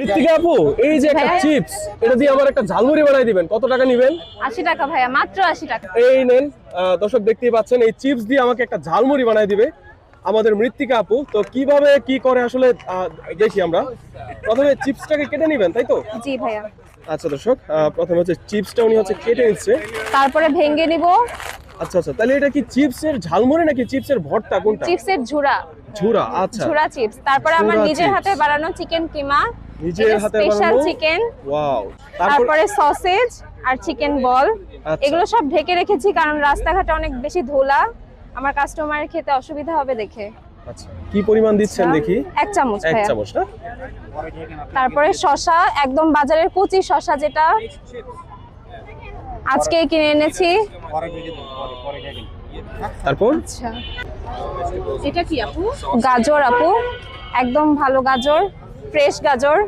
ঋত্বিকা আপু, এই যে একটা চিপস, এটা দিয়ে আমার একটা ঝালমুড়ি বানাই দিবেন, কত টাকা নেবেন? 80 টাকা ভাইয়া, মাত্র 80 টাকা। এই নেন, দর্শক দেখতেই পাচ্ছেন, এই চিপস দিয়ে আমাকে একটা ঝালমুড়ি বানাই দিবে আমাদের মৃত্তিকা আপু। তো কিভাবে কি করে আসলে দেখি আমরা। প্রথমে চিপসটাকে কেটে নেবেন, তাই তো? জি ভাইয়া। আচ্ছা দর্শক, প্রথমে হচ্ছে চিপসটা উনি হচ্ছে কেটে নিচ্ছে। তারপরে ভেঙে নিব। আচ্ছা আচ্ছা, তাহলে এটা কি চিপসের ঝালমুড়ি নাকি চিপসের ভর্তা, কোনটা? চিপসের ঝুরা। ঝুরা, আচ্ছা। ঝুরা চিপস। তারপরে আমার ঝুরা নিজের চিপস। হাতে বানানো চিকেন কিমা। নিজের হাতে স্পেশাল বানানো চিকেন। ওয়াও। তারপরে সসেজ আর চিকেন বল। আচ্ছা। এগুলো সব ঢেকে রেখেছি কারণ রাস্তাঘাটে অনেক বেশি ধুলা, আমার কাস্টমারের খেতে অসুবিধা হবে দেখে। আচ্ছা, কি পরিমাণ দিচ্ছেন দেখি? 1 চামচ এক ভাইয়া। চামচ না? তারপরে শসা, একদম বাজারের কচি শসা, যেটা আজকে কিনে এনেছি। তারপর আচ্ছা, এটা কি আপু? গাজর আপু, একদম ভালো গাজর, ফ্রেশ গাজর।